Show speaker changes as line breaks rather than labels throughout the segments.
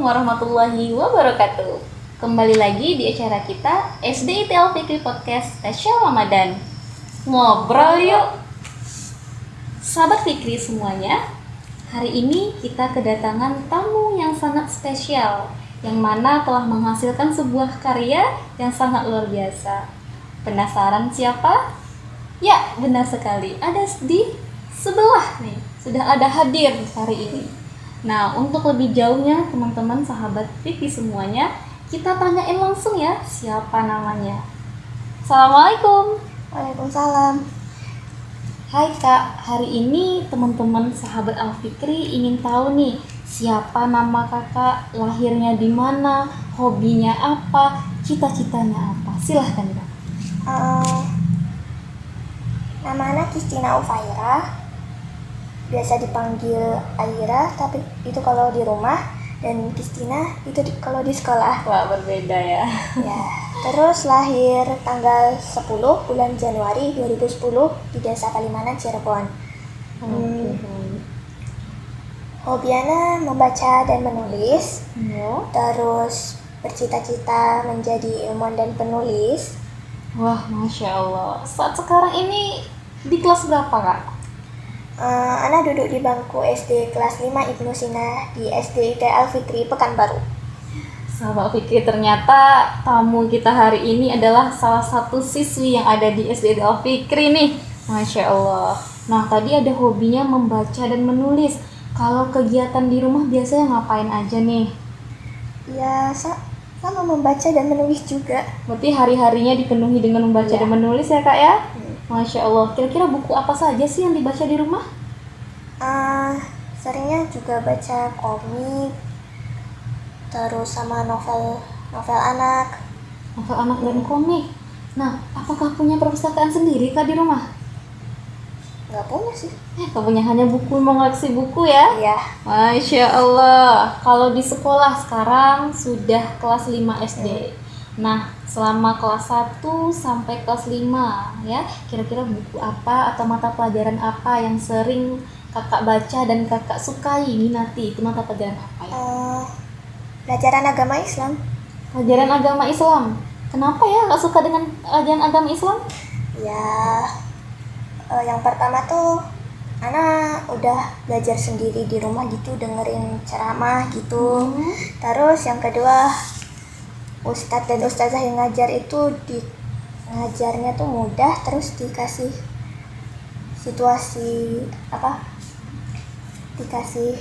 warahmatullahi wabarakatuh. Kembali lagi di acara kita SDIT Al-Fikri Podcast Spesial Ramadan. Ngobrol yuk. Sahabat Fikri semuanya, hari ini kita kedatangan tamu yang sangat spesial, yang mana telah menghasilkan sebuah karya yang sangat luar biasa. Penasaran siapa? Ya, benar sekali. Ada di sebelah nih. Sudah ada hadir hari ini. Nah, untuk lebih jauhnya teman-teman sahabat Fikri semuanya, kita tanyain langsung ya siapa namanya. Assalamualaikum.
Waalaikumsalam.
Hai Kak, hari ini teman-teman sahabat Al-Fikri ingin tahu nih siapa nama kakak, lahirnya di mana, hobinya apa, cita-citanya apa. Silahkan Kak.
Nama anak Christina Ufaira, biasa dipanggil Aira, tapi itu kalau di rumah, dan Christina itu kalau di sekolah.
Wah, berbeda ya.
Ya, terus lahir tanggal 10 bulan Januari 2010 di Desa Palimanan, Cirebon. Hobi Ana membaca dan menulis, terus bercita-cita menjadi ilmuwan dan penulis.
Wah, Masya Allah. Saat sekarang ini di kelas berapa Kak?
Ana duduk di bangku SD kelas 5 Ibnu Sina di SDIT Al-Fikri Pekanbaru.
Sahabat Fikri, ternyata tamu kita hari ini adalah salah satu siswi yang ada di SDIT Al-Fikri nih. Masya Allah. Nah, tadi ada hobinya membaca dan menulis. Kalau kegiatan di rumah biasanya ngapain aja nih?
Ya, sama membaca dan menulis juga.
Berarti hari-harinya dipenuhi dengan membaca dan menulis ya Kak ya? Masya Allah. Kira-kira buku apa saja sih yang dibaca di rumah?
Seringnya juga baca komik, terus sama novel anak.
Novel anak dan komik. Nah, apakah punya perpustakaan sendiri Kak di rumah?
Nggak punya sih.
Gak punya, hanya buku, mengoleksi buku ya?
Iya.
Masya Allah. Kalau di sekolah sekarang sudah kelas 5 SD. Nah, selama kelas 1 sampai kelas 5 ya, kira-kira buku apa atau mata pelajaran apa yang sering kakak baca dan kakak sukai, minati? Itu mata pelajaran apa ya?
Pelajaran agama Islam.
Pelajaran agama Islam. Kenapa ya gak suka dengan ajaran agama Islam?
Ya, yang pertama tuh Ana udah belajar sendiri di rumah gitu, dengerin ceramah gitu. Terus yang kedua, ustadz dan ustazah yang ngajar itu ngajarnya tuh mudah, terus dikasih situasi dikasih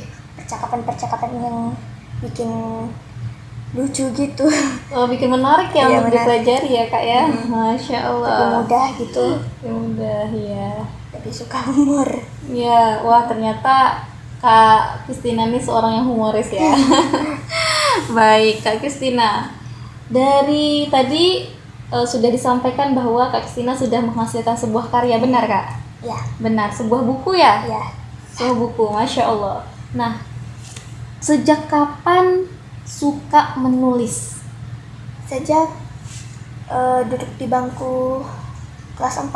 percakapan yang bikin lucu gitu.
Oh, bikin menarik ya
Iya,
untuk
menarik.
dipelajari ya Kak ya. Masya Allah.
Lebih mudah gitu,
Mudah ya.
lebih suka humor.
Ya, wah ternyata Kak Christina ini seorang yang humoris ya. Baik Kak Christina, dari tadi sudah disampaikan bahwa Kak Christina sudah menghasilkan sebuah karya, benar Kak?
Ya,
Benar, sebuah buku ya?
ya.
Sebuah buku, Masya Allah. Nah, sejak kapan suka menulis?
Sejak duduk di bangku kelas 4.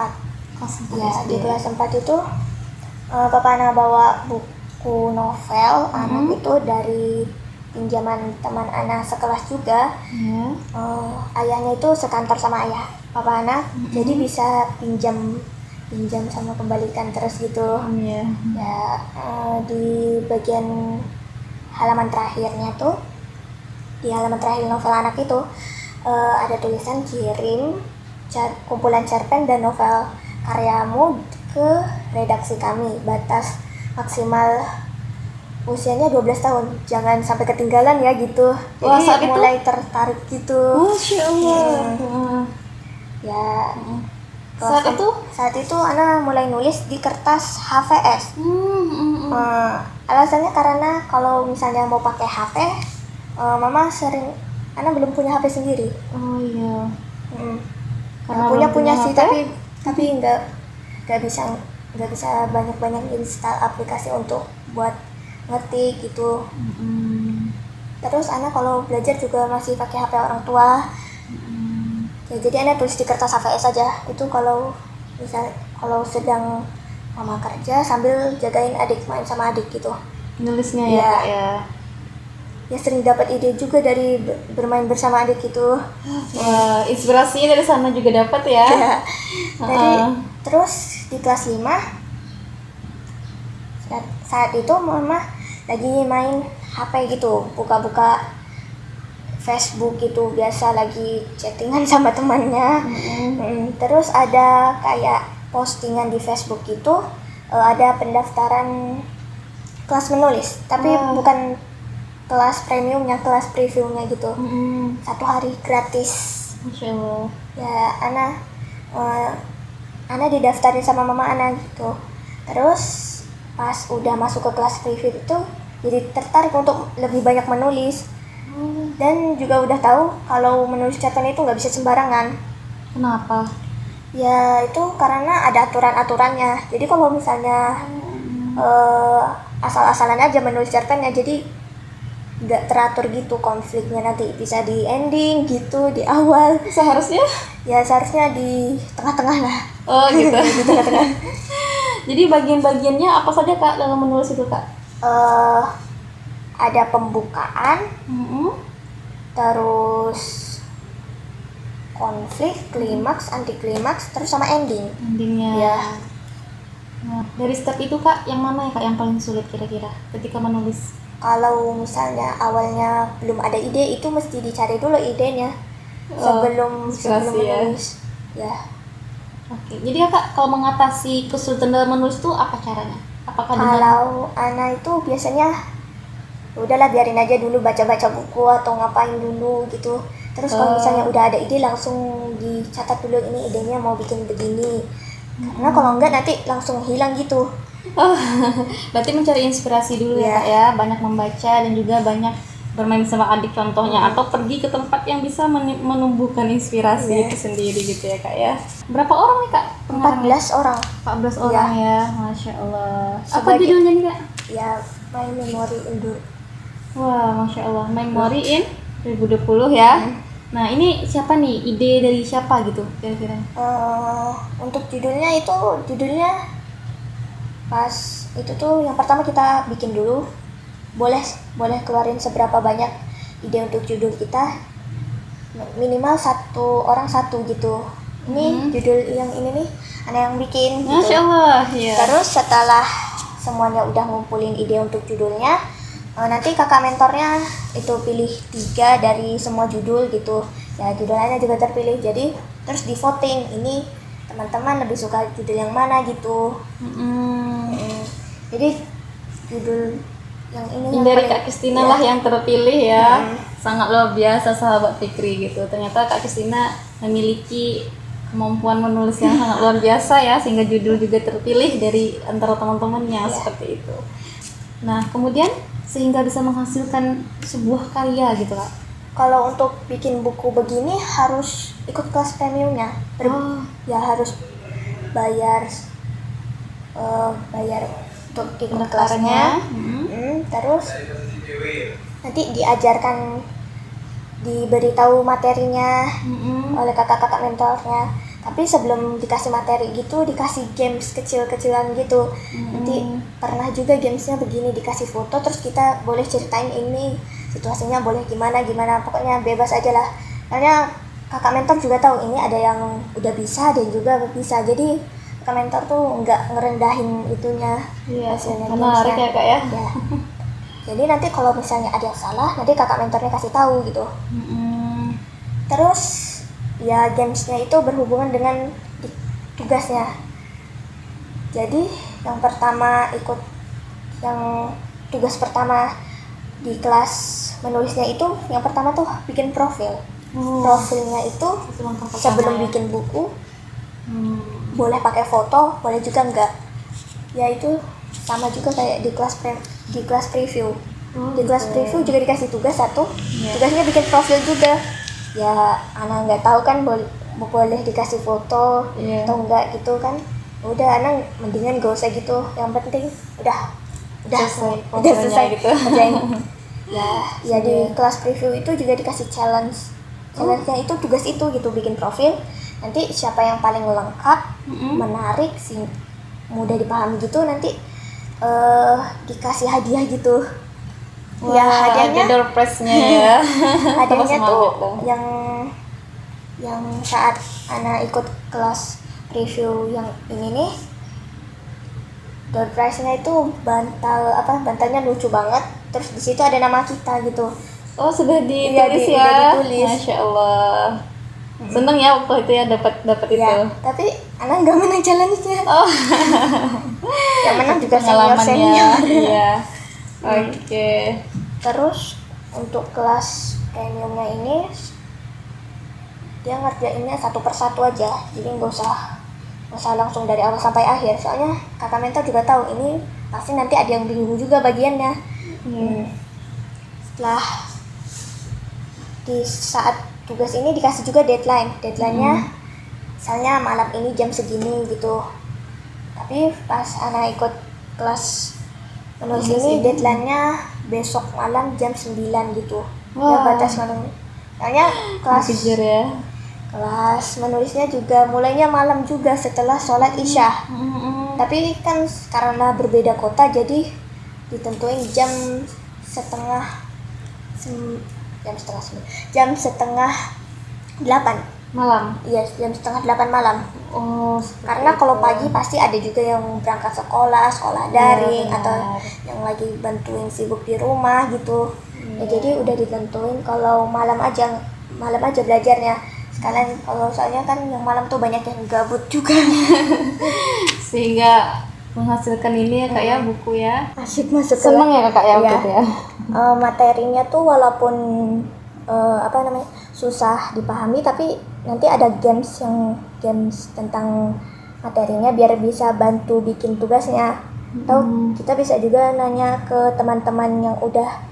Kelas 4
Ya,
SD.
di kelas 4 itu Papa Ana bawa buku novel anak itu dari pinjaman teman Ana sekelas juga.
Ya.
Ayahnya itu sekantor sama ayah Papa Ana, jadi bisa pinjam sama kembalikan terus gitu.
Ya.
Ya, di bagian halaman terakhirnya tuh, di halaman terakhir novel anak itu ada tulisan kirim kumpulan cerpen dan novel karyamu ke redaksi kami, batas maksimal usianya 12 tahun, jangan sampai ketinggalan ya gitu.
Wah,
Jadi
saat itu?
mulai tertarik gitu.
Masya Allah. Wah.
Ya,
Saat itu?
Ana mulai nulis di kertas HVS. Alasannya karena kalau misalnya mau pakai HP, Mama sering, Ana belum punya HP sendiri.
Oh iya.
Karena punya sih,
HP?
tapi nggak bisa banyak install aplikasi untuk buat ngetik gitu. Terus Ana kalau belajar juga masih pakai HP orang tua. Ya, jadi Ana tulis di kertas HVS aja. Itu kalau sedang Mama kerja sambil jagain adik, main sama adik gitu.
Nulisnya ya
Iya.
Kak ya.
ya sering dapat ide juga dari bermain bersama adik itu.
Wah, inspirasinya dari sana juga dapat ya.
Ya. Jadi
Heeh.
terus di kelas 5 saat itu mama lagi main HP gitu, buka-buka Facebook gitu, biasa lagi chattingan sama temannya. Terus ada kayak postingan di Facebook itu, ada pendaftaran kelas menulis, tapi
Wah.
bukan kelas premiumnya, kelas previewnya gitu.
Mm-mm.
1 hari gratis.
Masya Allah.
Ya Ana didaftarin sama mama Ana gitu. Terus pas udah masuk ke kelas preview itu jadi tertarik untuk lebih banyak menulis, dan juga udah tahu kalau menulis catatan itu nggak bisa sembarangan.
Kenapa?
Ya itu karena ada aturan-aturannya. Jadi kalau misalnya asal-asalan aja menulis catatannya, jadi nggak teratur gitu, konfliknya nanti bisa di ending gitu, di awal.
Seharusnya?
Ya seharusnya di tengah-tengah lah.
Oh gitu.
Di tengah-tengah.
Jadi bagian-bagiannya apa saja Kak dalam menulis itu Kak?
Ada pembukaan, terus konflik, klimaks, anti klimaks, terus sama ending.
Endingnya.
Ya.
Nah, dari step itu Kak, yang mana ya Kak yang paling sulit kira-kira ketika menulis?
Kalau misalnya awalnya belum ada ide, itu mesti dicari dulu idenya sebelum
inspirasi ya.
menulis. Ya.
Oke, jadi ya Kak, kalau mengatasi kesulitan dalam menulis itu apa caranya? Apakah dengan
Kalau Ana itu biasanya udahlah biarin aja dulu, baca-baca buku atau ngapain dulu gitu. Terus kalau misalnya udah ada ide langsung dicatat dulu, ini idenya mau bikin begini. Karena kalau enggak nanti langsung hilang gitu.
Oh, berarti mencari inspirasi dulu ya
Iya.
Kak ya, banyak membaca dan juga banyak bermain sama adik contohnya, atau pergi ke tempat yang bisa menumbuhkan inspirasi
Iya.
itu sendiri gitu ya Kak ya. Berapa orang nih Kak?
14 orang.
14 orang ya, Masya Allah. Apa
Sebagai-
judulnya nih Kak?
Ya, main memori dulu.
Wah, Masya Allah, Memory in 2020 ya. Nah, ini siapa nih? Ide dari siapa gitu kira-kira?
Untuk judulnya pas itu tuh yang pertama kita bikin dulu, boleh keluarin seberapa banyak ide untuk judul kita, minimal satu orang satu gitu. Ini judul yang ini nih Ana yang bikin gitu.
Masya Allah, ya.
Terus setelah semuanya udah ngumpulin ide untuk judulnya, nanti kakak mentornya itu pilih 3 dari semua judul gitu. Ya judulnya juga terpilih, jadi terus di voting, ini teman-teman lebih suka judul yang mana gitu. Jadi judul yang ini yang
Dari
paling-
Kak Kristina
ya.
lah yang terpilih ya. Sangat luar biasa sahabat Fikri gitu. Ternyata Kak Kristina memiliki kemampuan menulis yang sangat luar biasa ya, sehingga judul juga terpilih dari antara teman-temannya seperti itu. Nah, kemudian sehingga bisa menghasilkan sebuah karya gitu Kak.
Kalau untuk bikin buku begini harus ikut kelas premiumnya. Ya harus bayar untuk ikut kelasnya. Terus nanti diajarkan, diberitahu materinya oleh kakak-kakak mentornya. Tapi sebelum dikasih materi gitu, dikasih games kecil-kecilan gitu. Nanti pernah juga gamesnya begini, dikasih foto, terus kita boleh ceritain ini situasinya, boleh gimana, pokoknya bebas aja lah. Karena kakak mentor juga tahu ini ada yang udah bisa dan juga bisa, jadi kakak mentor tuh nggak ngerendahin itunya.
Iya,
hasilnya
menarik
gamesnya.
ya Kak ya.
Ya. Jadi nanti kalau misalnya ada yang salah, nanti kakak mentornya kasih tahu gitu. Terus ya gamesnya itu berhubungan dengan tugasnya. Jadi yang pertama yang tugas pertama di kelas menulisnya itu, yang pertama tuh bikin profil. Profilnya itu
Itu langkah pertama
sebelum
ya.
bikin buku boleh pakai foto, boleh juga enggak. Ya itu sama juga kayak di kelas preview. Di kelas preview juga dikasih tugas satu, tugasnya bikin profil juga. Ya Ana nggak tahu kan boleh dikasih foto atau enggak gitu kan. Udah Ana mendingan gak usah gitu, yang penting udah
Selesai
udah
profilnya
selesai
gitu.
kerjain. Ya di kelas preview itu juga dikasih challenge-nya itu tugas itu gitu, bikin profil. Nanti siapa yang paling lengkap, menarik sih, mudah dipahami gitu, nanti dikasih hadiah gitu.
Wah,
Ya, hadiahnya-
ada door prize-nya ya.
Hadiahnya
Semangat
tuh
tuh.
yang saat Ana ikut kelas review yang ini nih, door prize-nya itu bantalnya lucu banget. Terus di situ ada nama kita gitu.
Oh, sudah ditulis
Iya,
ya.
udah ditulis.
Masya Allah. Seneng ya waktu itu ya dapat itu.
Ya, tapi Ana nggak menang challenge-nya.
Oh,
Yang menang juga
pengalamannya.
senior.
Iya. Oke.
Terus untuk kelas premiumnya ini dia ngerjainnya satu persatu aja, jadi nggak usah langsung dari awal sampai akhir, soalnya kakak mentor juga tahu ini pasti nanti ada yang bingung juga bagiannya. Setelah di saat tugas ini dikasih juga deadline-nya misalnya malam ini jam segini gitu, tapi pas anak ikut kelas menulis ini deadline-nya besok malam jam 9 gitu. Ya
Wah.
batas malam, soalnya
Kejar ya.
kelas menulisnya juga mulainya malam juga setelah sholat isya. Tapi kan karena berbeda kota jadi ditentuin jam setengah 8.
Malam.
Iya, jam setengah 8 malam.
Oh,
Karena kalau pagi pasti ada juga yang berangkat sekolah daring,
benar.
atau yang lagi bantuin sibuk di rumah gitu. Ya, jadi udah ditentuin kalau malam aja belajarnya. Sekalian kalau soalnya kan yang malam tuh banyak yang gabut juga.
Sehingga menghasilkan ini ya kak ya, buku ya.
Asik masuk ke
Seneng ya kakak ya waktu
Iya.
itu ya.
Materinya tuh walaupun susah dipahami, tapi nanti ada games tentang materinya biar bisa bantu bikin tugasnya. Atau kita bisa juga nanya ke teman-teman yang udah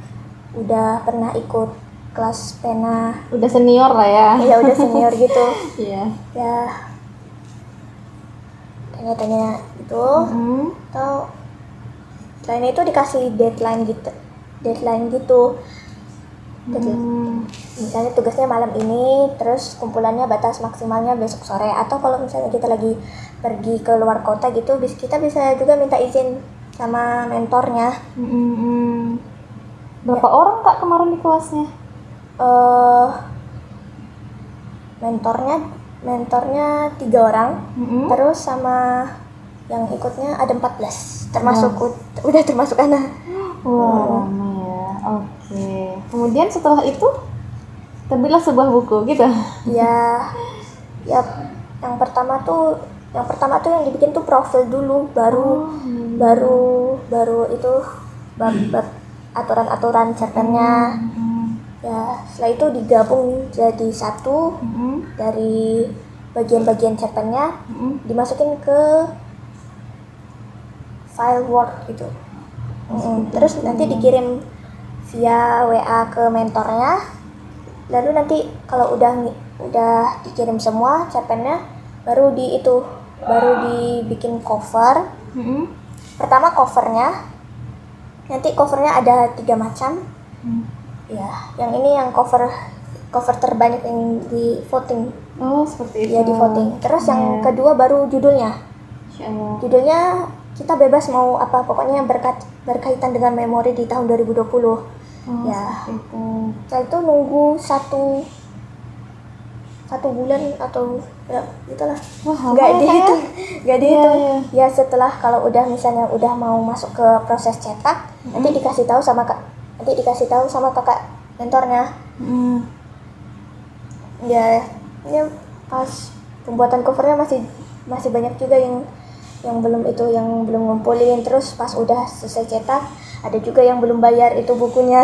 pernah ikut kelas pena,
Udah senior lah ya.
ya udah senior gitu.
Iya.
Ya tanya-tanya itu. Atau selain itu dikasih deadline gitu. Jadi misalnya tugasnya malam ini, terus kumpulannya batas maksimalnya besok sore, atau kalau misalnya kita lagi pergi ke luar kota gitu, kita bisa juga minta izin sama mentornya.
Berapa orang kak kemarin di kelasnya?
Mentornya 3 orang, terus sama yang ikutnya ada 14, termasuk udah termasuk anak.
Wah, ramai ya. Oke. Kemudian setelah itu terbitlah sebuah buku gitu.
Ya, yang pertama tuh yang dibikin tuh profil dulu, baru itu bab aturan-aturan cerpennya. Ya, setelah itu digabung jadi satu dari bagian-bagian cerpennya, dimasukin ke file Word gitu. Terus nanti dikirim via WA ke mentornya. Lalu nanti kalau udah dikirim semua cerpennya, baru dibikin cover. Pertama covernya, nanti covernya ada 3 macam. Ya, yang ini yang cover terbanyak yang di voting.
Oh, seperti itu.
Ya, di voting. Terus yang kedua baru judulnya.
Insya Allah.
Judulnya kita bebas mau apa, pokoknya yang berkaitan dengan memori di tahun 2020. Ya.
Seperti itu.
Setelah itu nunggu satu bulan atau ya gitulah.
Wah,
Nggak
lama ya,
dihitung, nggak dihitung.
Iya.
Ya, setelah kalau misalnya udah mau masuk ke proses cetak, nanti dikasih tahu sama kakak mentornya. Ya, ini pas pembuatan covernya masih banyak juga yang belum ngumpulin. Terus pas udah selesai cetak, ada juga yang belum bayar itu bukunya.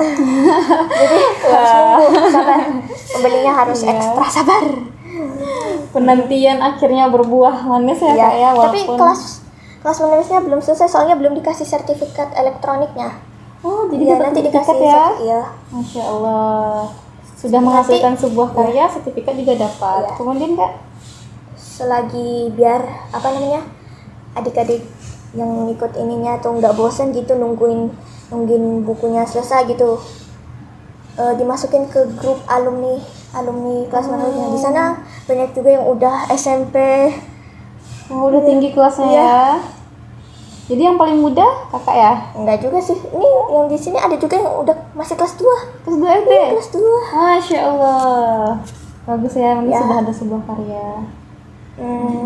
Jadi harus nunggu, sabar. Pembelinya harus ekstra sabar.
Penantian akhirnya berbuah manis ya kak ya,
Tapi
walaupun.
kelas menulisnya belum selesai, soalnya belum dikasih sertifikat elektroniknya.
Oh, jadi
Iya,
dapat
nanti
sertifikat
dikasih
ya.
Iya.
Masya Allah. Sudah
Nanti-
menghasilkan sebuah karya, sertifikat juga dapat.
Iya.
Kemudian kak,
Selagi biar adik-adik yang ikut ininya tuh nggak bosen gitu nungguin bukunya selesai gitu, dimasukin ke grup alumni kelas menulisnya. Di sana banyak juga yang udah SMP.
udah tinggi kelasnya
Iya.
ya. Jadi yang paling muda kakak ya?
Enggak juga sih. Ini yang di sini ada juga yang udah masih kelas 2.
Kelas 2 SD?
Kelas 2.
Masya Allah. Bagus ya, ini
Ya.
sudah ada sebuah karya.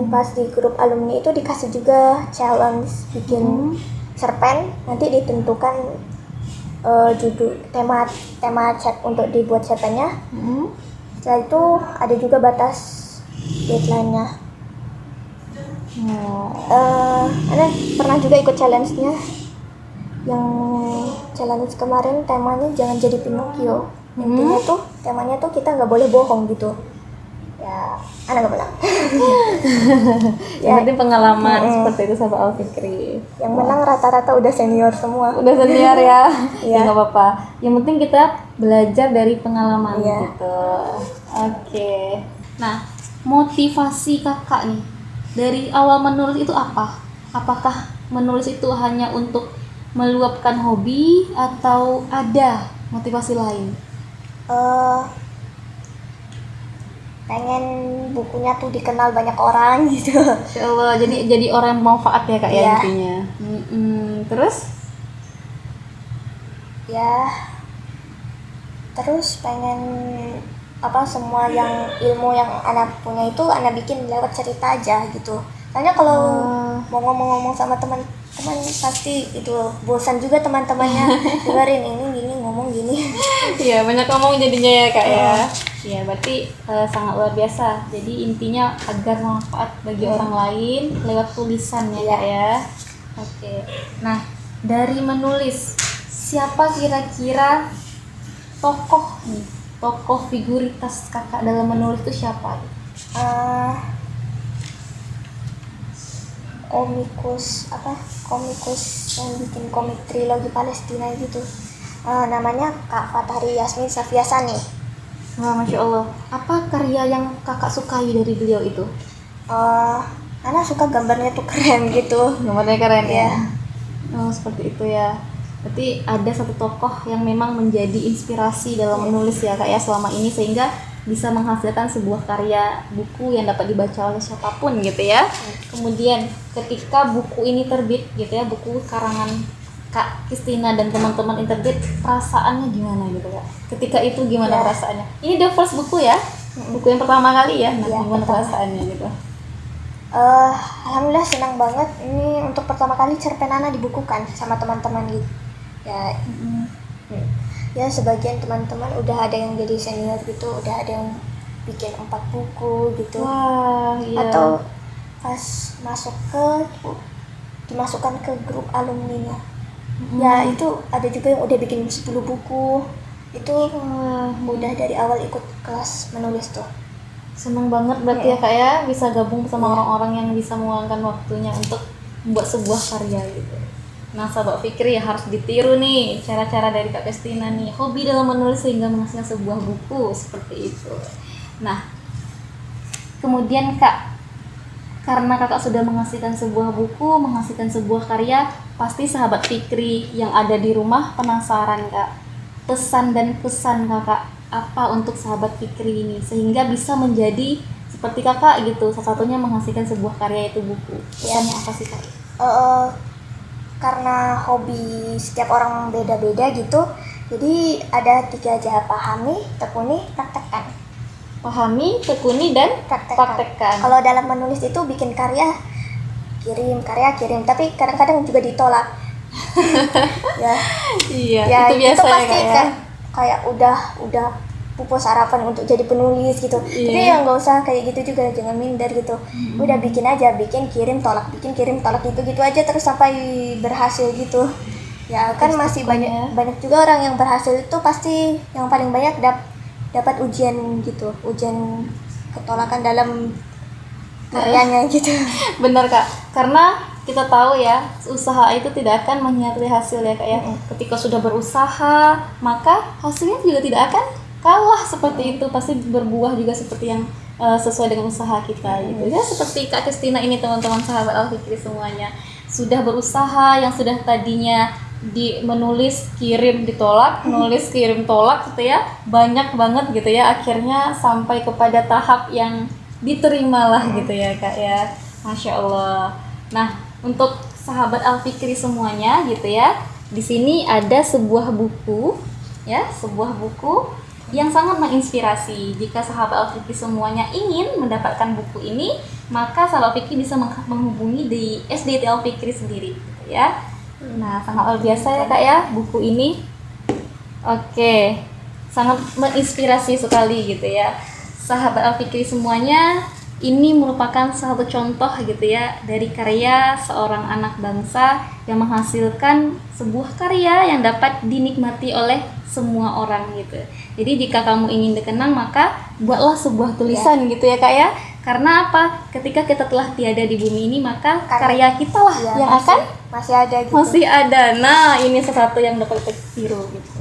Pas di grup alumni itu dikasih juga challenge bikin cerpen. Nanti ditentukan judul tema chat untuk dibuat cerpennya. Setelah itu ada juga batas deadline-nya. Ana pernah juga ikut challenge-nya. Yang challenge kemarin temanya jangan jadi Pinocchio. Intinya tuh temanya tuh kita nggak boleh bohong gitu. Ya, Ana nggak menang.
Yang penting pengalaman seperti itu sahabat Al-Fikri.
Yang menang rata-rata udah senior semua.
Udah senior ya? Ya
Iya.
nggak apa-apa. Yang penting kita belajar dari pengalaman
Iya.
gitu. Oke. Nah, motivasi kakak nih dari awal menulis itu apa? Apakah menulis itu hanya untuk meluapkan hobi atau ada motivasi lain?
Pengen bukunya tuh dikenal banyak orang gitu.
Insya Allah, jadi orang yang bermanfaat ya kak ya
Iya.
intinya. Terus?
Ya, terus pengen semua yang ilmu yang anak punya itu anak bikin lewat cerita aja gitu. Soalnya kalau mau ngomong-ngomong sama teman-teman pasti itu bosan juga teman-temannya dengerin ini gini ngomong gini.
Iya banyak ngomong jadinya ya kak ya. Iya berarti sangat luar biasa. Jadi intinya agar manfaat bagi orang lain lewat tulisan ya kak ya. Oke. Nah dari menulis siapa kira-kira tokoh figuritas kakak dalam menulis itu siapa?
Komikus yang bikin komik trilogi Palestina gitu. Namanya Kak Fatahri Yasmin Safiasani.
Wah masya Allah. Apa karya yang kakak sukai dari beliau itu?
Ana suka gambarnya tuh keren gitu.
Gambarnya keren ya.
Iya.
Oh seperti itu ya. Berarti ada satu tokoh yang memang menjadi inspirasi dalam menulis ya kak ya selama ini sehingga bisa menghasilkan sebuah karya buku yang dapat dibaca oleh siapapun gitu ya. Kemudian ketika buku ini terbit gitu ya, buku karangan Kak Kristina dan teman-teman terbit, perasaannya gimana gitu kak? Ketika itu gimana perasaannya? Ini the first buku ya? Buku yang pertama kali ya? Nah, gimana perasaannya gitu?
Alhamdulillah senang banget. Ini untuk pertama kali cerpen Ana dibukukan sama teman-teman gitu. Ya sebagian teman-teman udah ada yang jadi senior gitu, udah ada yang bikin 4 buku gitu.
Wah, iya.
Atau pas dimasukkan ke grup alumni-nya. Ya itu ada juga yang udah bikin 10 buku. Itu udah dari awal ikut kelas menulis tuh.
Seneng banget berarti ya kak ya bisa gabung sama orang-orang yang bisa meluangkan waktunya untuk membuat sebuah karya gitu. Nah sahabat Fikri ya harus ditiru nih cara-cara dari Kak Kristina nih, hobi dalam menulis sehingga menghasilkan sebuah buku seperti itu. Nah kemudian kak, karena kakak sudah menghasilkan sebuah buku, menghasilkan sebuah karya, pasti sahabat Fikri yang ada di rumah penasaran kak, pesan dan pesan kakak apa untuk sahabat Fikri ini sehingga bisa menjadi seperti kakak gitu, salah satunya menghasilkan sebuah karya itu buku. Pesannya apa sih kak?
Karena hobi setiap orang beda-beda gitu, jadi ada 3 aja: pahami, tekuni, praktekkan.
Pahami, tekuni, dan praktekkan.
Kalau dalam menulis itu bikin karya kirim, tapi kadang-kadang juga ditolak.
Iya,
Ya
itu biasa
itu pasti
ya kak ya.
kayak udah pupus harapan untuk jadi penulis gitu. Tapi ya nggak usah kayak gitu juga, jangan minder gitu. Udah bikin aja, bikin kirim tolak gitu aja terus sampai berhasil gitu. Ya kan
Terus
masih
pokoknya.
banyak juga orang yang berhasil itu pasti yang paling banyak dapat ujian gitu, ujian ketolakan dalam karyanya gitu.
Benar kak, karena kita tahu ya usaha itu tidak akan mengkhianati hasil ya kak ya. Ketika sudah berusaha maka hasilnya juga tidak akan kalah seperti itu, pasti berbuah juga seperti yang sesuai dengan usaha kita gitu ya. Seperti Kak Kristina ini teman-teman sahabat Al-Fikri semuanya sudah berusaha, yang sudah tadinya menulis kirim ditolak, nulis kirim tolak gitu ya, banyak banget gitu ya, akhirnya sampai kepada tahap yang diterima lah gitu ya kak ya. Masya Allah. Nah untuk sahabat Al-Fikri semuanya gitu ya. Di sini ada sebuah buku ya, sebuah buku yang sangat menginspirasi. Jika sahabat Al-Fikri semuanya ingin mendapatkan buku ini, maka sahabat Al-Fikri bisa menghubungi di SDIT Al-Fikri sendiri gitu ya. Nah, sangat luar biasa ya Kak ya buku ini. Oke, sangat menginspirasi sekali gitu ya. Sahabat Al-Fikri semuanya, ini merupakan satu contoh gitu ya dari karya seorang anak bangsa yang menghasilkan sebuah karya yang dapat dinikmati oleh semua orang gitu. Jadi jika kamu ingin dikenang, maka buatlah sebuah tulisan gitu ya Kak ya. Karena apa? Ketika kita telah tiada di bumi ini, maka karya kita lah yang
masih ada gitu.
Masih ada. Nah, ini sesuatu yang dapat kita tiru gitu.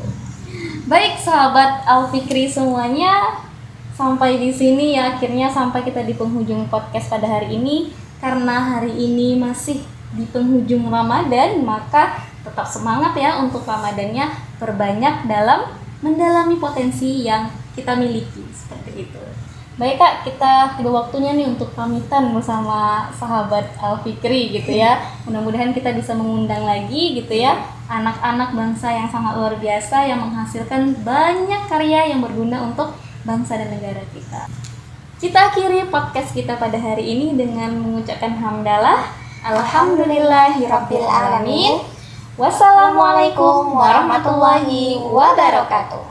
Baik sahabat Al-Fikri semuanya, sampai di sini ya akhirnya sampai kita di penghujung podcast pada hari ini. Karena hari ini masih di penghujung Ramadan, maka tetap semangat ya untuk Ramadannya, perbanyak dalam mendalami potensi yang kita miliki seperti itu. Baik Kak, kita tiba waktunya nih untuk pamitan bersama sahabat Al-Fikri gitu ya. Mudah-mudahan kita bisa mengundang lagi gitu ya anak-anak bangsa yang sangat luar biasa yang menghasilkan banyak karya yang berguna untuk bangsa dan negara kita. Kita akhiri podcast kita pada hari ini dengan mengucapkan hamdalah. Alhamdulillahirabbil alamin. Wassalamualaikum warahmatullahi wabarakatuh.